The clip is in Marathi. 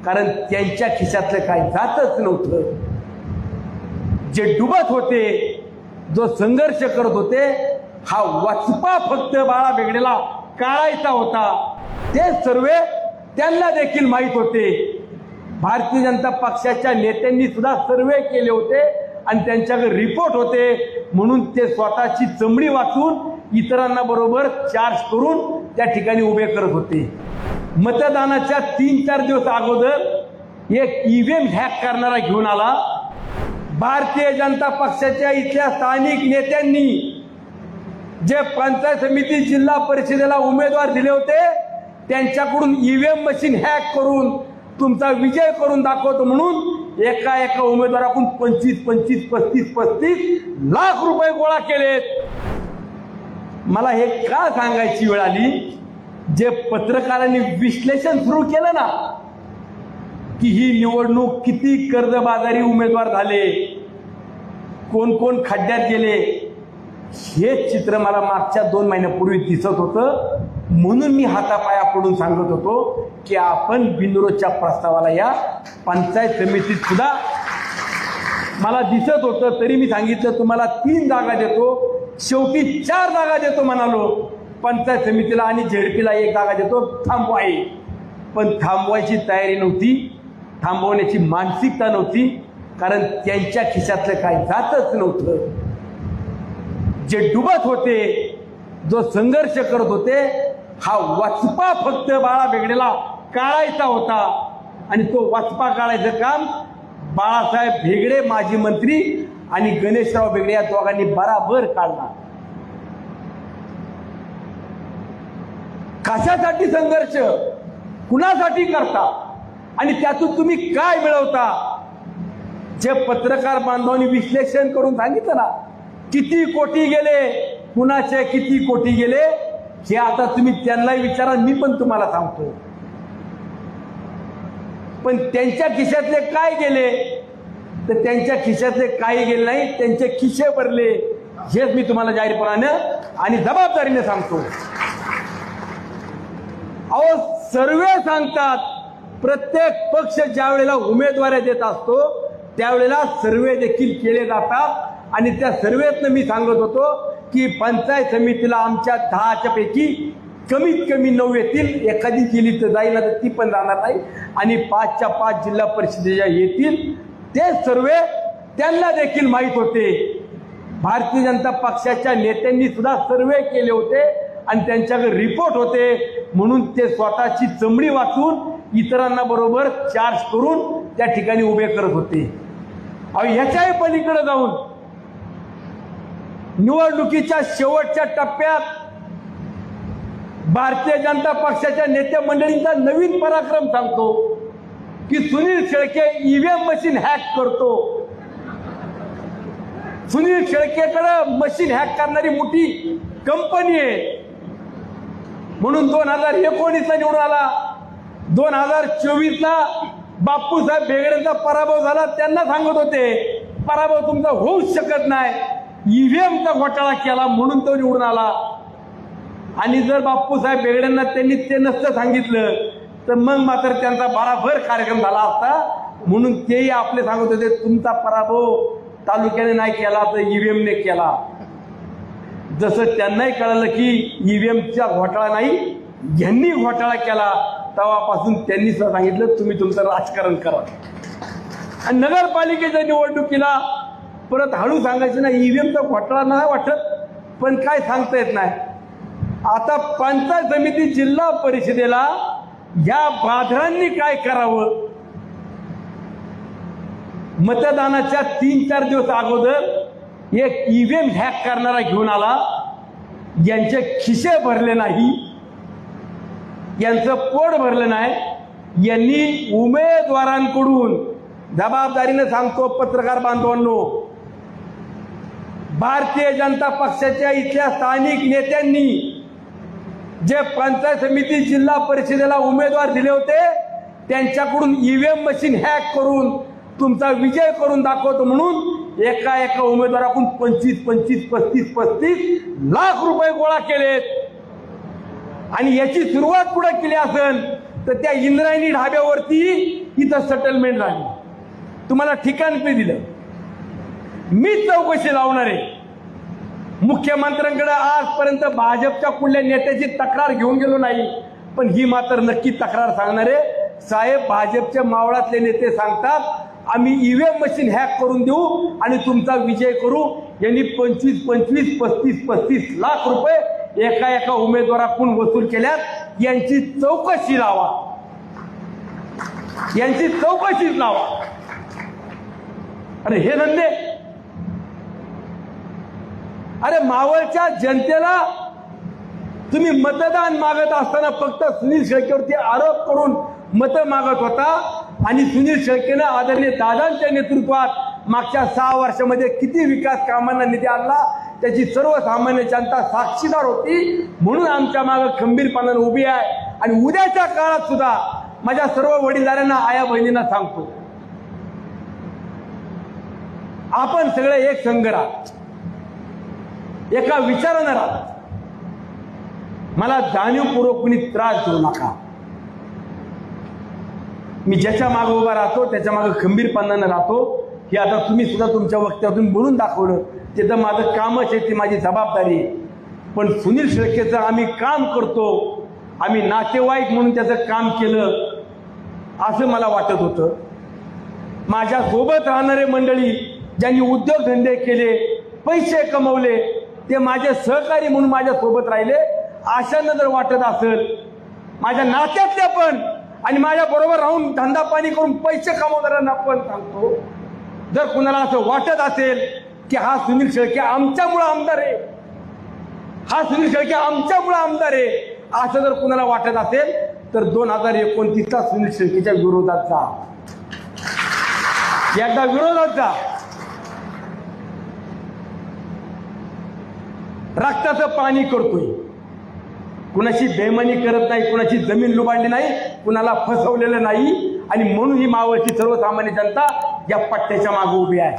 कारण त्यांच्या खिशातलं काय जातच नव्हतं. जे डुबत होते, जो संघर्ष करत होते, हा वचपा फक्त बाळा बेगडेला काढायचा होता. ते सर्वे त्यांना देखील माहीत होते. भारतीय जनता पक्षाच्या नेत्यांनी सुद्धा सर्वे केले होते आणि त्यांच्याकडे रिपोर्ट होते, म्हणून ते स्वतःची चमडी वाचून इतरांना बरोबर चार्ज करून त्या ठिकाणी उभे करत होते. मतदानाच्या 3-4 दिवस अगोदर एक ईव्हीएम हॅक करणारा घेऊन आला. भारतीय जनता पक्षाच्या इथल्या स्थानिक नेत्यांनी जे पंचायत समिती जिल्हा परिषदेला उमेदवार दिले होते, त्यांच्याकडून ईव्हीएम मशीन हॅक करून तुमचा विजय करून दाखवतो म्हणून एका उमेदवाराकडून 25-35 लाख रुपये गोळा केलेत. मला हे का सांगायची वेळ आली, जे पत्रकारांनी विश्लेषण सुरू केलं ना की ही निवडणूक किती कर्जबाजारी उमेदवार झाले, कोण कोण खड्ड्यात गेले, हे चित्र मला मागच्या 2 महिन्यापूर्वी दिसत होतं. म्हणून मी हातापाया पडून सांगत होतो की आपण बिनविरोधच्या प्रस्तावाला या पंचायत समितीत सुद्धा मला दिसत होतं, तरी मी सांगितलं तुम्हाला 3 जागा देतो, शेवटी 4 जागा देतो म्हणालो. पंचायत समितीला आणि झेडपीला 1 जागा देतो, थांबवाय. पण थांबवायची तयारी नव्हती, थांबवण्याची मानसिकता नव्हती, कारण त्यांच्या खिशातलं काय जातच नव्हतं. जे डुबत होते, जो संघर्ष करत होते, हा वचपा फक्त बाळा बेगडेला काढायचा होता. आणि तो वचपा काढायचं काम बाळासाहेब भेगडे माजी मंत्री आणि गणेशराव बेगडे या दोघांनी बराबर काढला. कशासाठी संघर्ष, कुणासाठी करता आणि त्यातून तुम्ही काय मिळवता? जे पत्रकार बांधवांनी विश्लेषण करून सांगितलं ना, किती कोटी गेले, कुणाचे किती कोटी गेले, हे आता तुम्ही त्यांनाही विचारा, मी पण तुम्हाला सांगतो. पण त्यांच्या खिशातले काय गेले, तर त्यांच्या खिशातले काही गेले नाही, त्यांचे खिशे भरले, हेच मी तुम्हाला जाहीरपणानं आणि जबाबदारीने सांगतो. अहो, सर्वे सांगतात, प्रत्येक पक्ष ज्या वेळेला उमेदवारी देत असतो त्यावेळेला सर्वे देखील केले जातात. आणि त्या सर्वेतनं मी सांगत होतो की पंचायत समितीला आमच्या 10च्या पैकी कमीत कमी 9 येतील, एखादी गेली तर जाईल, तर ती पण जाणार नाही. आणि 5च्या 5 जिल्हा परिषदेच्या येतील. ते सर्वे त्यांना देखील माहीत होते. भारतीय जनता पक्षाच्या नेत्यांनी सुद्धा सर्वे केले होते आणि त्यांच्याकडे रिपोर्ट होते, म्हणून ते स्वतःची चमडी वाचून इतरांना बरोबर चार्ज करून त्या ठिकाणी उभे करत होते. अहो, ह्याच्याही पलीकडे जाऊन निवडणुकीच्या शेवटच्या टप्प्यात भारतीय जनता पक्षाच्या नेते मंडळींचा नवीन पराक्रम सांगतो की Sunil Shelke EVM machine hack करतो. सुनील शेळकेकडे मशीन हॅक करणारी मोठी कंपनी आहे, म्हणून 2019ला निवडून आला. 2024ला बापूसाहेब बेगडेंचा पराभव झाला. त्यांना सांगत होते पराभव तुमचा होऊच शकत नाही, ईव्हीएमचा घोटाळा केला म्हणून तो निवडून आला. आणि जर बापूसाहेब बेगडेंना त्यांनी ते नसतं सांगितलं तर मग मात्र त्यांचा बराबर कार्यक्रम झाला असता. म्हणून तेही आपले सांगत होते तुमचा पराभव तालुक्याने नाही केला तर ईव्हीएमने केला. जसं त्यांनाही कळलं की ईव्हीएमचा घोटाळा नाही, यांनी घोटाळा केला, तेव्हापासून त्यांनी सुद्धा सांगितलं तुम्ही तुमचं राजकारण करा. आणि नगरपालिकेच्या निवडणुकीला परत हळू सांगायचं नाही, ईव्हीएमचा घोटाळा नाही वाटत, पण काय सांगता येत नाही. आता पंचायत समिती जिल्हा परिषदेला या बाधरांनी काय करावं? मतदानाच्या 3-4 दिवस अगोदर एक ईव्हीएम हॅक करणारा घेऊन आला. यांचे खिसे भरले नाही, यांचं पोट भरलं नाही. यांनी उमेदवारांकडून, जबाबदारीने सांगतो पत्रकार बांधवांनो, भारतीय जनता पक्षाच्या इथल्या स्थानिक नेत्यांनी जे पंचायत समिती जिल्हा परिषदेला उमेदवार दिले होते, त्यांच्याकडून ईव्हीएम मशीन हॅक करून तुमचा विजय करून दाखवतो म्हणून एका उमेदवाराकडून 25-35 लाख रुपये गोळा केलेत. आणि याची सुरुवात कुठे केली असेल तर त्या इंद्रायणी ढाब्यावरती इथं सेटलमेंट झाली, तुम्हाला ठिकाण पे दिलं. मी चौकशी लावणार आहे. मुख्यमंत्र्यांकडे आजपर्यंत भाजपच्या कुठल्या नेत्याची तक्रार घेऊन गेलो नाही, पण ही मात्र नक्की तक्रार सांगणार आहे. साहेब, भाजपचे मावळातले नेते सांगतात आम्ही ईव्हीएम मशीन हॅक करून देऊ आणि तुमचा विजय करू. यांनी 25-25, 35-35 लाख रुपये एका उमेदवाराकडून वसूल केल्यात. यांची चौकशी लावा, यांची चौकशीच लावा. अरे हे धंदे, अरे मावळच्या जनतेला तुम्ही मतदान मागत असताना फक्त सुनील शेळकेवरती आरोप करून मतं मागत होता. आणि सुनील शेळकेनं आदरणीय दादांच्या नेतृत्वात मागच्या 6 वर्षामध्ये किती विकास कामांना निधी आणला त्याची सर्वसामान्य जनता साक्षीदार होती. म्हणून आमच्या मागे खंबीरपणाने उभी आहे. आणि उद्याच्या काळात सुद्धा माझ्या सर्व वडीलधाऱ्यांना, आया बहिणींना सांगतो, आपण सगळे एक संघ राहत, एका विचारानं राहत. मला जाणीवपूर्वक कुणी त्रास देऊ नका. मी ज्याच्या मागे उभा राहतो त्याच्या मागे खंबीरपणानं राहतो. हे आता तुम्ही सुद्धा तुमच्या वक्त्यातून बोलून दाखवलं. ते तर माझं कामच आहे, ती माझी जबाबदारी आहे. पण सुनील शेळकेचं आम्ही काम करतो, आम्ही नातेवाईक म्हणून त्याचं काम केलं असं मला वाटत होतं. माझ्या सोबत राहणारे मंडळी ज्यांनी उद्योगधंदे केले, पैसे कमवले, ते माझे सहकारी म्हणून माझ्या सोबत राहिले. अशानं जर वाटत असेल, माझ्या नात्यातल्या पण आणि माझ्या बरोबर राहून धंदा पाणी करून पैसे कमवणाऱ्यांना पण सांगतो, जर कुणाला असं वाटत असेल की हा सुनील शेळके आमच्यामुळे आमदार आहे, हा सुनील शेळके आमच्यामुळे आमदार आहे, असं जर कुणाला वाटत असेल तर 2029चा सुनील शेळकेच्या विरोधात जा. एकदा विरोधात जा. रक्ताचं पाणी करतोय, कुणाची बेमानी करत नाही, कुणाची जमीन लुबाडली नाही, कुणाला फसवलेलं नाही. आणि म्हणून ही मावळची सर्वसामान्य जनता या पट्ट्याच्या मागे उभी आहे.